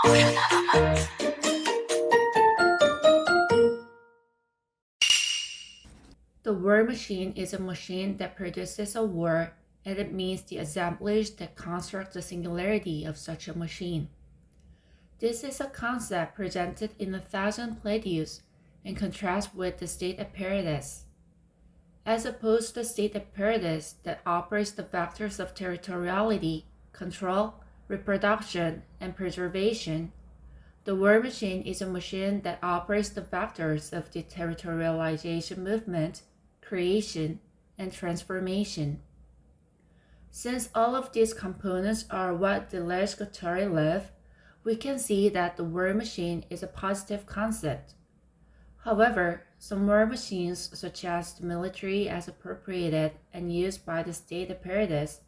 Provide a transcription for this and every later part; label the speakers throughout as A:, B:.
A: The word machine is a machine that produces a word, and it means the assemblage that constructs the singularity of such a machine. This is a concept presented in the thousand plateaus in contrast with the state apparatus. As opposed to the state apparatus that operates the vectors of territoriality, control, reproduction, and preservation, the word machine is a machine that operates the vectors of the territorialization movement, creation, and transformation. Since all of these components are what the Guattari live, we can see that the word machine is a positive concept. However, some word machines, such as the military as appropriated and used by the state apparatus,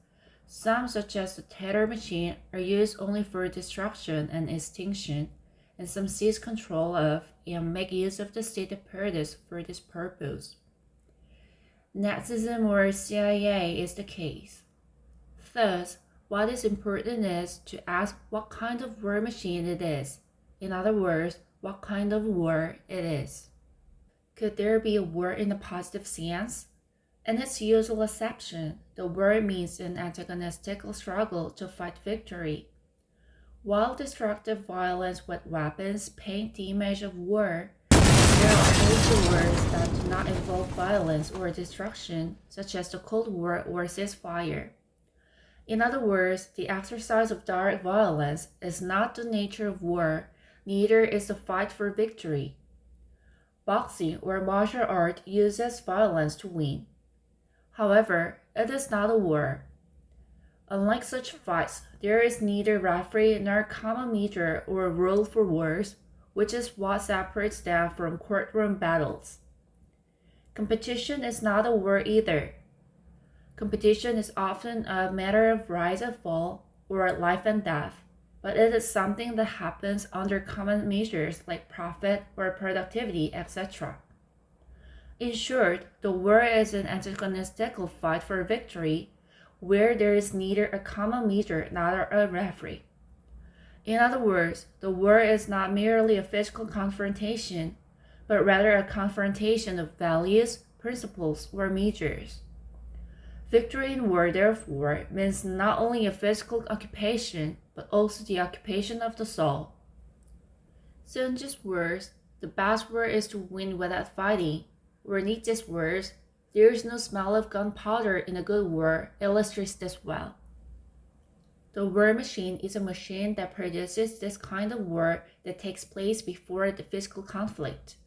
A: some such as the terror machine are used only for destruction and extinction, and some seize control of and make use of the state apparatus for this purpose. Nazism or CIA is the case. Thus, what is important is to ask what kind of war machine it is. In other words, what kind of war it is. Could there be a war in a positive sense? In its usual acception, the word means an antagonistic struggle to fight victory. While destructive violence with weapons paint the image of war, there are also wars that do not involve violence or destruction, such as the Cold War or ceasefire. In other words, the exercise of direct violence is not the nature of war, neither is the fight for victory. Boxing or martial art uses violence to win. However, it is not a war. Unlike such fights, there is neither referee nor common measure or rule for wars, which is what separates them from courtroom battles. Competition is not a war either. Competition is often a matter of rise and fall, or life and death, but it is something that happens under common measures like profit or productivity, etc. In short, the war is an antagonistic fight for victory, where there is neither a common measure nor a referee. In other words, the war is not merely a physical confrontation, but rather a confrontation of values, principles, or measures. Victory in war, therefore, means not only a physical occupation, but also the occupation of the soul. So in just words, the best war is to win without fighting, or in these words, there is no smell of gunpowder in a good war illustrates this well. The war machine is a machine that produces this kind of war that takes place before the physical conflict.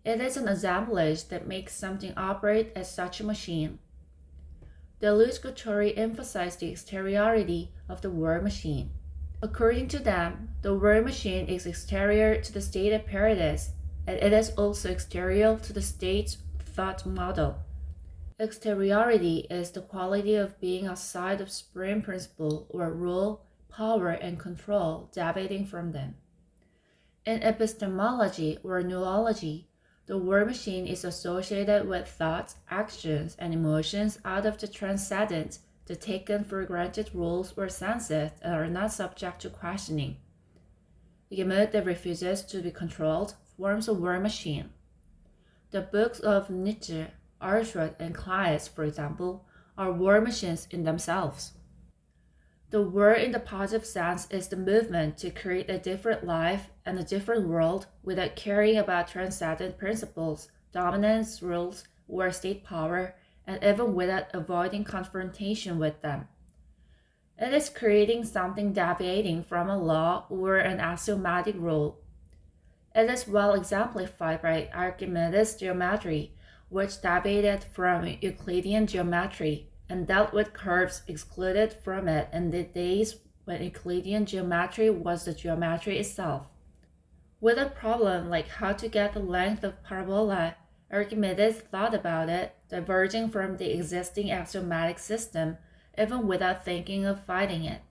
A: It is an assemblage that makes something operate as such a machine. The Guattari emphasize the exteriority of the war machine. According to them, the war machine is exterior to the state apparatus, and it is also exterior to the state's thought model. Exteriority is the quality of being outside of supreme principle or rule, power, and control deviating from them. In epistemology or noology, the war machine is associated with thoughts, actions, and emotions out of the transcendent, the taken for granted rules or senses that are not subject to questioning. The mood that refuses to be controlled forms a war machine. The books of Nietzsche, Arthur, and Claes, for example, are war machines in themselves. The war in the positive sense is the movement to create a different life and a different world without caring about transcendent principles, dominance, rules, or state power, and even without avoiding confrontation with them. It is creating something deviating from a law or an axiomatic rule. It is well exemplified by Archimedes' geometry, which deviated from Euclidean geometry and dealt with curves excluded from it in the days when Euclidean geometry was the geometry itself. With a problem like how to get the length of parabola, Archimedes thought about it, diverging from the existing axiomatic system, even without thinking of fighting it.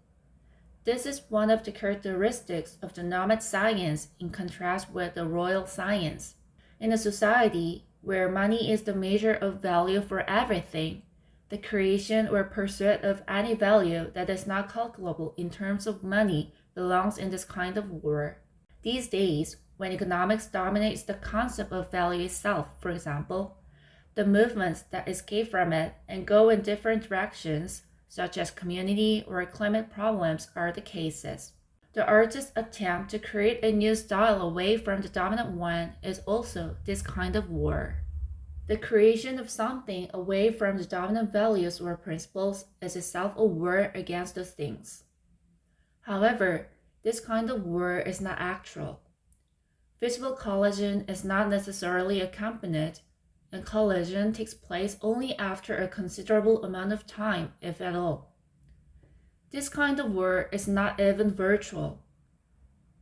A: This is one of the characteristics of the nomad science in contrast with the royal science. In a society where money is the measure of value for everything, the creation or pursuit of any value that is not calculable in terms of money belongs in this kind of war. These days, when economics dominates the concept of value itself, for example, the movements that escape from it and go in different directions, such as community or climate problems, are the cases. The artist's attempt to create a new style away from the dominant one is also this kind of war. The creation of something away from the dominant values or principles is itself a war against those things. However, this kind of war is not actual. Visible collision is not necessarily accompanied, and collision takes place only after a considerable amount of time, if at all. This kind of war is not even virtual.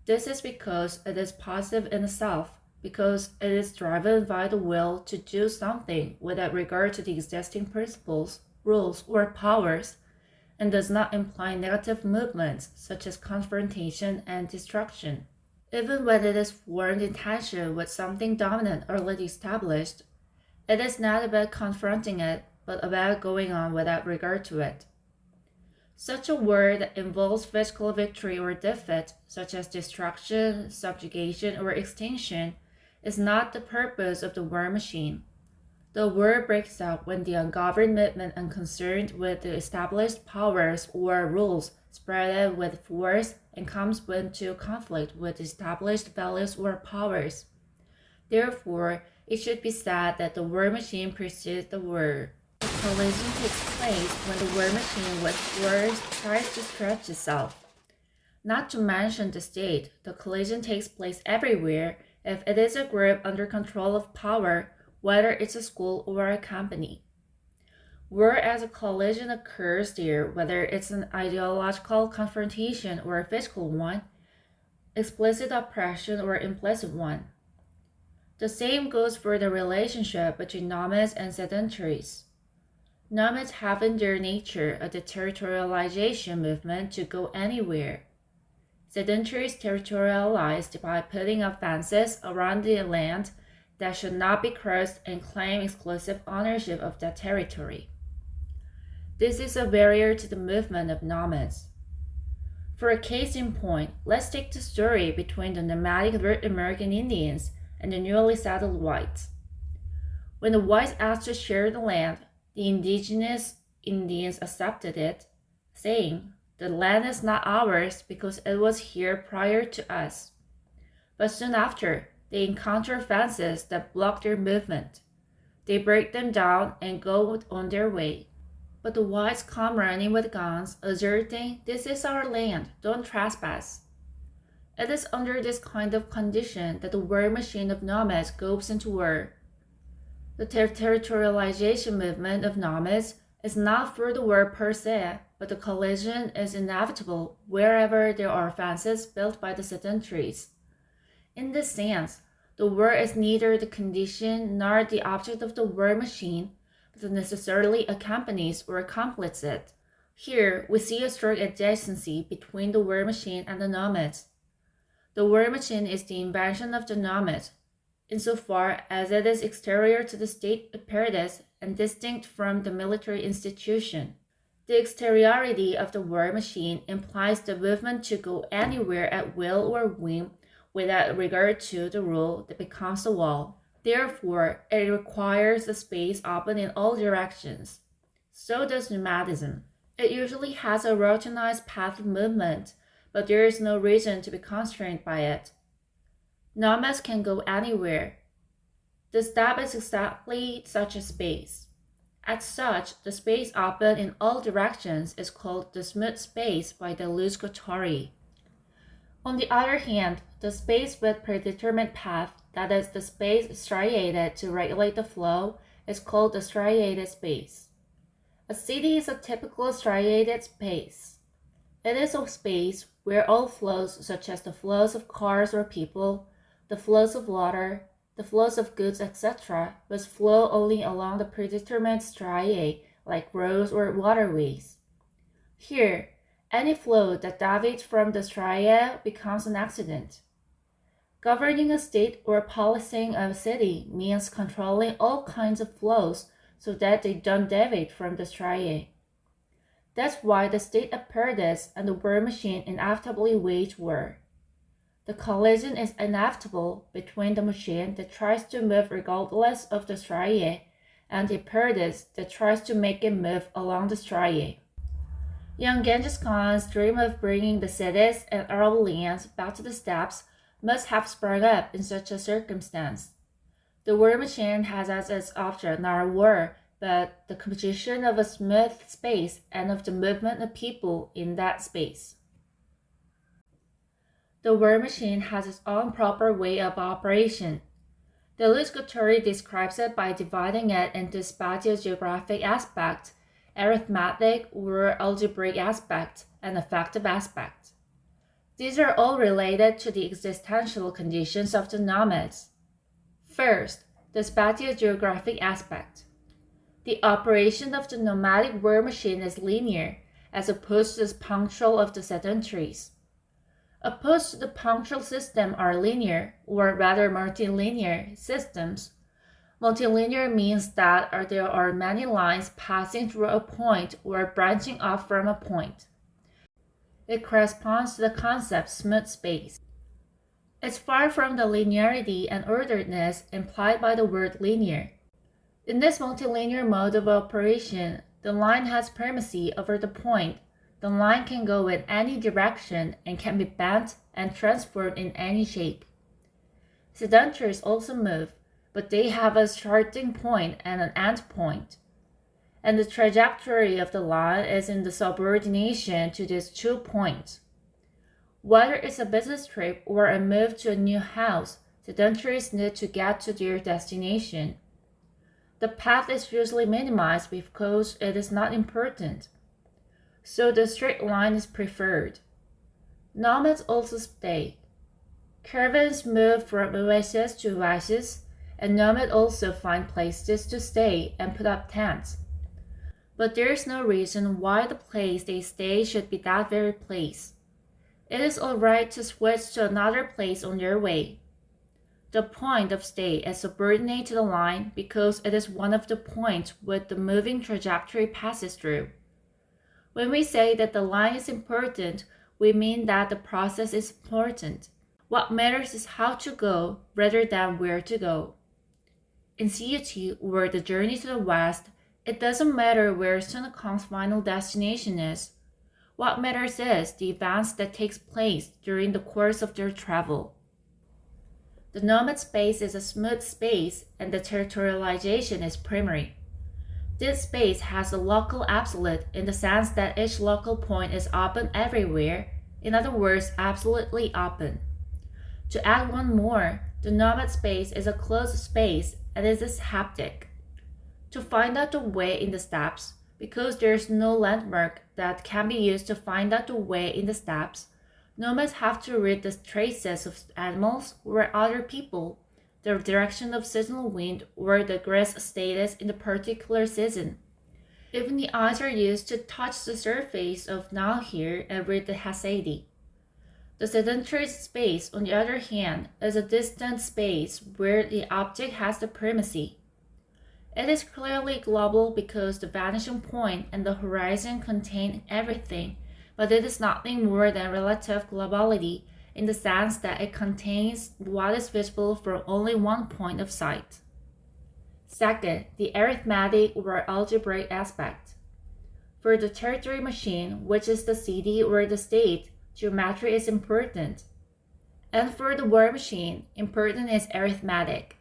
A: This is because it is positive in itself, because it is driven by the will to do something without regard to the existing principles, rules, or powers, and does not imply negative movements such as confrontation and destruction. Even when it is formed in tension with something dominant already established, it is not about confronting it, but about going on without regard to it. Such a war that involves physical victory or defeat, such as destruction, subjugation, or extinction, is not the purpose of the war machine. The war breaks out when the ungoverned movement unconcerned with the established powers or rules spread out with force and comes into conflict with established values or powers. Therefore, it should be said that the war machine precedes the war. The collision takes place when the war machine with force tries to stretch itself. Not to mention the state, the collision takes place everywhere if it is a group under control of power, whether it's a school or a company. War as a collision occurs there, whether it's an ideological confrontation or a physical one, explicit oppression or implicit one. The same goes for the relationship between nomads and sedentaries. Nomads have in their nature a deterritorialization movement to go anywhere. Sedentaries territorialized by putting up fences around the land that should not be crossed and claim exclusive ownership of that territory. This is a barrier to the movement of nomads. For a case in point, let's take the story between the nomadic North American Indians and the newly settled whites. When the whites asked to share the land, the indigenous Indians accepted it, saying, "The land is not ours because it was here prior to us." But soon after, they encounter fences that block their movement. They break them down and go on their way. But the whites come running with guns, asserting, "This is our land, don't trespass." It is under this kind of condition that the war machine of nomads goes into war. The territorialization movement of nomads is not for the war per se, but the collision is inevitable wherever there are fences built by the sedentaries. In this sense, the war is neither the condition nor the object of the war machine, but necessarily accompanies or completes it. Here, we see a strong adjacency between the war machine and the nomads. The war machine is the invention of the nomads, insofar as it is exterior to the state apparatus and distinct from the military institution. The exteriority of the war machine implies the movement to go anywhere at will or whim without regard to the rule that becomes the wall. Therefore, it requires the space open in all directions. So does nomadism. It usually has a routinized path of movement, but there is no reason to be constrained by it. Nomads can go anywhere. The steppe is exactly such a space. As such, the space open in all directions is called the smooth space by the loose Guattari. On the other hand, the space with predetermined path, that is, the space striated to regulate the flow, is called the striated space. A city is a typical striated space. It is a space where all flows, such as the flows of cars or people, the flows of water, the flows of goods, etc., must flow only along the predetermined striae, like roads or waterways. Here, any flow that deviates from the striae becomes an accident. Governing a state or policing a city means controlling all kinds of flows so that they don't deviate from the striae. That's why the state apparatus and the war machine inevitably wage war. The collision is inevitable between the machine that tries to move regardless of the striae and the apparatus that tries to make it move along the striae. Young Genghis Khan's dream of bringing the cities and Arab lands back to the steppes must have sprung up in such a circumstance. The war machine has as its object not war, but the composition of a smooth space and of the movement of people in that space. The war machine has its own proper way of operation. The Guattari describes it by dividing it into spatio-geographic aspect, arithmetic or algebraic aspect, and effective aspect. These are all related to the existential conditions of the nomads. First, the spatio-geographic aspect. The operation of the nomadic war machine is linear, as opposed to the punctual of the sedentaries. Opposed to the punctual system are linear, or rather multilinear, systems. Multilinear means that there are many lines passing through a point or branching off from a point. It corresponds to the concept smooth space. It's far from the linearity and orderedness implied by the word linear. In this multilinear mode of operation, the line has primacy over the point. The line can go in any direction and can be bent and transformed in any shape. Sedentaries also move, but they have a starting point and an end point. And the trajectory of the line is in the subordination to these 2 points. Whether it's a business trip or a move to a new house, sedentaries need to get to their destination. The path is usually minimized because it is not important, so the straight line is preferred. Nomads also stay. Caravans move from oasis to oasis, and nomads also find places to stay and put up tents. But there is no reason why the place they stay should be that very place. It is alright to switch to another place on their way. The point of stay is subordinate to the line because it is one of the points which the moving trajectory passes through. When we say that the line is important, we mean that the process is important. What matters is how to go rather than where to go. In CUT, or the journey to the west, it doesn't matter where Sun Wukong's final destination is. What matters is the events that takes place during the course of their travel. The nomad space is a smooth space, and the territorialization is primary. This space has a local absolute in the sense that each local point is open everywhere, in other words, absolutely open. To add one more, the nomad space is a closed space and is haptic. To find out the way in the steppes, because there is no landmark that can be used to find out the way in the steppes, nomads have to read the traces of animals or other people, the direction of seasonal wind, or the grass status in the particular season. Even the eyes are used to touch the surface of now here and read the Hasiadi. The sedentary space, on the other hand, is a distant space where the object has the primacy. It is clearly global because the vanishing point and the horizon contain everything, but it is nothing more than relative globality in the sense that it contains what is visible from only one point of sight. Second, the arithmetic or algebraic aspect. For the territory machine, which is the city or the state, geometry is important. And for the war machine, important is arithmetic.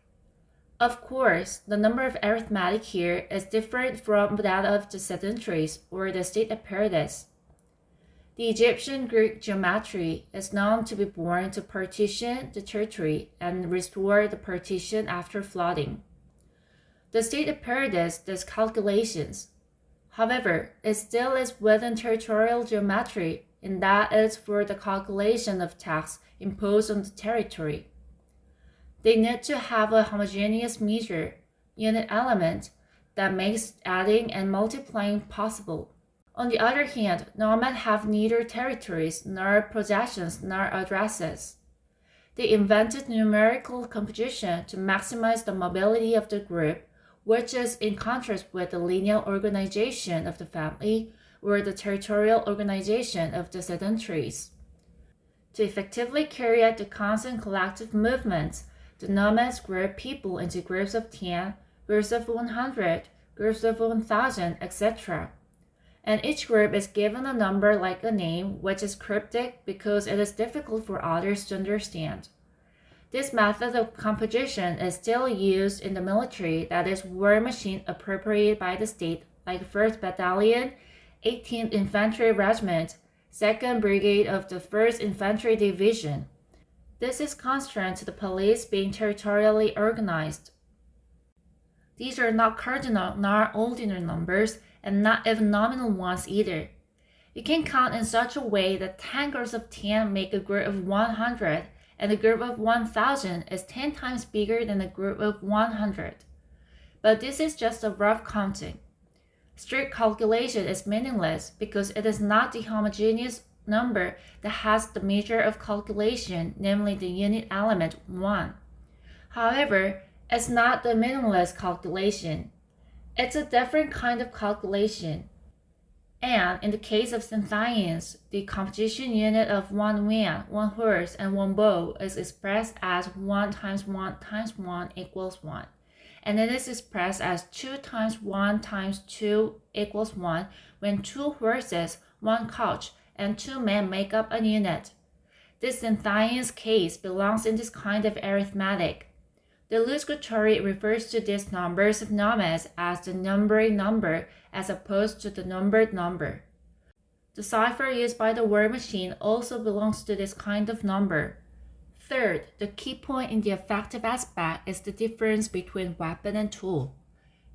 A: Of course, the number of arithmetic here is different from that of the sedentaries or the state apparatus. The Egyptian Greek geometry is known to be born to partition the territory and restore the partition after flooding. The state apparatus does calculations. However, it still is within territorial geometry in that it is for the calculation of tax imposed on the territory. They need to have a homogeneous measure, unit element, that makes adding and multiplying possible. On the other hand, nomads have neither territories, nor possessions, nor addresses. They invented numerical composition to maximize the mobility of the group, which is in contrast with the lineal organization of the family, or the territorial organization of the sedentaries. To effectively carry out the constant collective movements, the nomads group people into groups of 10, groups of 100, groups of 1,000, etc. And each group is given a number like a name, which is cryptic because it is difficult for others to understand. This method of composition is still used in the military, that is, war machine appropriated by the state, like 1st Battalion, 18th Infantry Regiment, 2nd Brigade of the 1st Infantry Division. This is constant to the police being territorially organized. These are not cardinal nor ordinal numbers, and not even nominal ones either. You can count in such a way that 10 groups of 10 make a group of 100, and a group of 1,000 is 10 times bigger than a group of 100. But this is just a rough counting. Strict calculation is meaningless because it is not the homogeneous number that has the measure of calculation, namely the unit element 1. However, it's not the meaningless calculation. It's a different kind of calculation. And in the case of Scythians, the composition unit of 1 man, 1 horse, and 1 bow is expressed as 1 times 1 times 1 equals 1. And it is expressed as 2 times 1 times 2 equals 1 when 2 horses, 1 couch, and 2 men make up a unit. This Scythians case belongs in this kind of arithmetic. The loose Guattari refers to these numbers of nomads as the numbering number as opposed to the numbered number. The cipher used by the war machine also belongs to this kind of number. Third, the key point in the effective aspect is the difference between weapon and tool.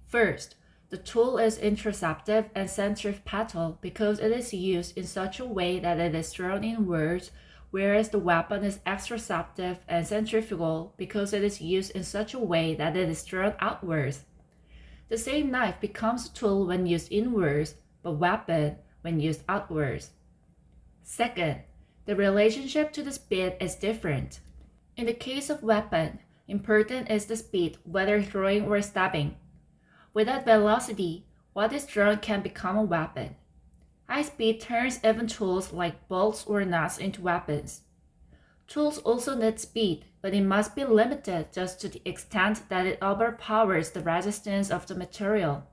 A: First, the tool is introceptive and centripetal because it is used in such a way that it is thrown inwards, whereas the weapon is extroceptive and centrifugal because it is used in such a way that it is thrown outwards. The same knife becomes a tool when used inwards, but weapon when used outwards. Second, the relationship to the speed is different. In the case of weapon, important is the speed, whether throwing or stabbing. Without velocity, what is thrown can become a weapon. High speed turns even tools like bolts or nuts into weapons. Tools also need speed, but it must be limited just to the extent that it overpowers the resistance of the material.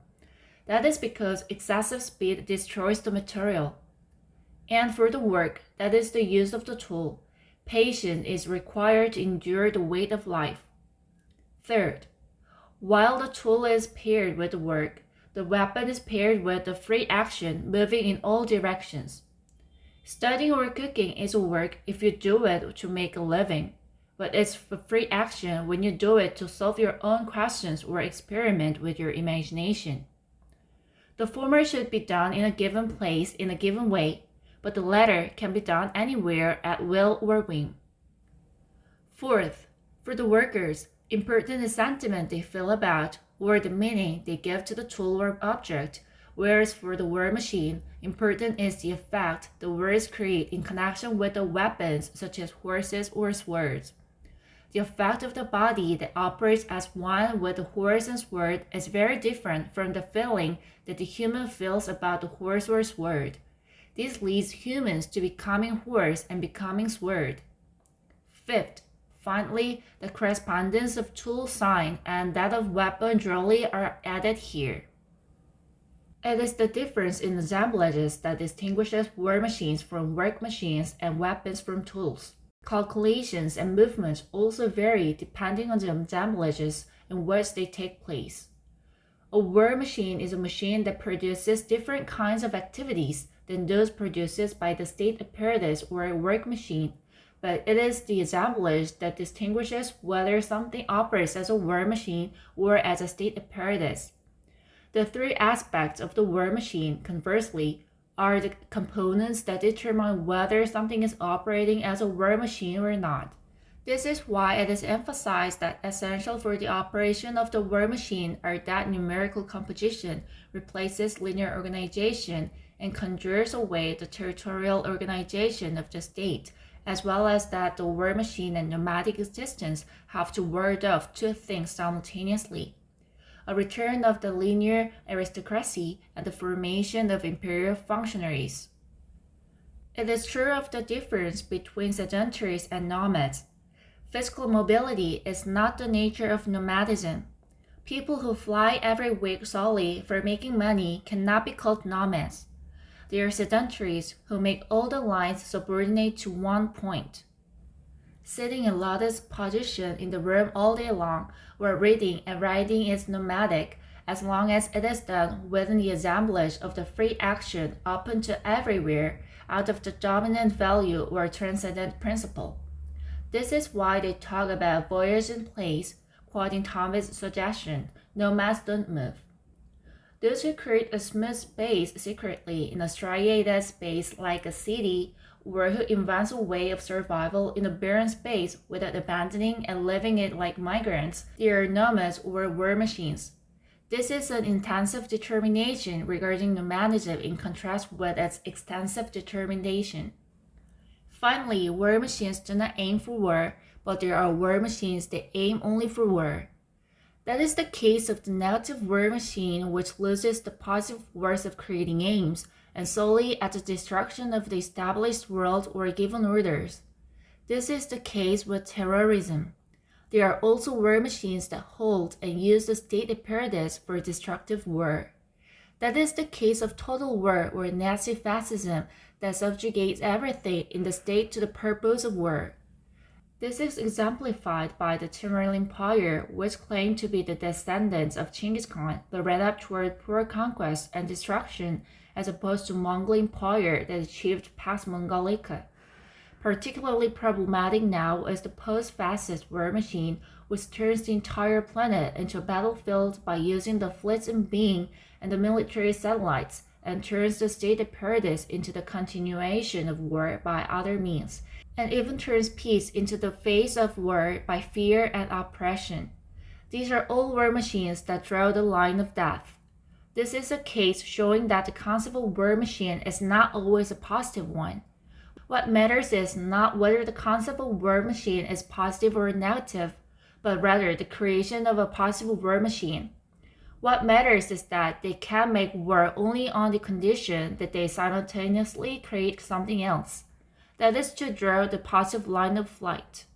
A: That is because excessive speed destroys the material. And for the work, that is the use of the tool, patience is required to endure the weight of life. Third, while the tool is paired with the work, the weapon is paired with the free action moving in all directions. Studying or cooking is a work if you do it to make a living, but it's a free action when you do it to solve your own questions or experiment with your imagination. The former should be done in a given place in a given way, but the latter can be done anywhere at will or whim. Fourth, for the workers, important is sentiment they feel about or the meaning they give to the tool or object, whereas for the war machine, important is the effect the words create in connection with the weapons such as horses or swords. The effect of the body that operates as one with the horse and sword is very different from the feeling that the human feels about the horse or sword. This leads humans to becoming horse and becoming sword. Fifth, finally, the correspondence of tool sign and that of weapon drolly are added here. It is the difference in assemblages that distinguishes war machines from work machines and weapons from tools. Calculations and movements also vary depending on the assemblages in which they take place. A war machine is a machine that produces different kinds of activities than those produced by the state apparatus or a work machine, but it is the assemblage that distinguishes whether something operates as a war machine or as a state apparatus. The three aspects of the war machine, conversely, are the components that determine whether something is operating as a war machine or not. This is why it is emphasized that essential for the operation of the war machine are that numerical composition replaces linear organization and conjures away the territorial organization of the state, as well as that the war machine and nomadic existence have to ward off two things simultaneously. a return of the linear aristocracy, and the formation of imperial functionaries. It is true of the difference between sedentaries and nomads. Physical mobility is not the nature of nomadism. People who fly every week solely for making money cannot be called nomads. They are sedentaries who make all the lines subordinate to one point. Sitting in lotus position in the room all day long, while reading and writing is nomadic, as long as it is done within the assemblage of the free action open to everywhere, out of the dominant value or transcendent principle. This is why they talk about voyage in place, quoting Thomas' suggestion, nomads don't move. Those who create a smooth space secretly in a striated space like a city, or who invents a way of survival in a barren space without abandoning and living it like migrants, they are nomads or war machines. This is an intensive determination regarding nomadism in contrast with its extensive determination. Finally, war machines do not aim for war, but there are war machines that aim only for war. That is the case of the negative war machine, which loses the positive force of creating aims, and solely at the destruction of the established world or given orders. This is the case with terrorism. There are also war machines that hold and use the state apparatus for destructive war. That is the case of total war or Nazi fascism that subjugates everything in the state to the purpose of war. This is exemplified by the Timurid Empire, which claimed to be the descendants of Genghis Khan, but ran up toward pure conquest and destruction, as opposed to Mongol Empire that achieved Pax Mongolica. Particularly problematic now is the post-fascist war machine, which turns the entire planet into a battlefield by using the fleets in being and the military satellites, and turns the state apparatus into the continuation of war by other means, and even turns peace into the face of war by fear and oppression. These are all war machines that draw the line of death. This is a case showing that the concept of war machine is not always a positive one. What matters is not whether the concept of war machine is positive or negative, but rather the creation of a positive war machine. What matters is that they can make war only on the condition that they simultaneously create something else. That is to draw the positive line of flight.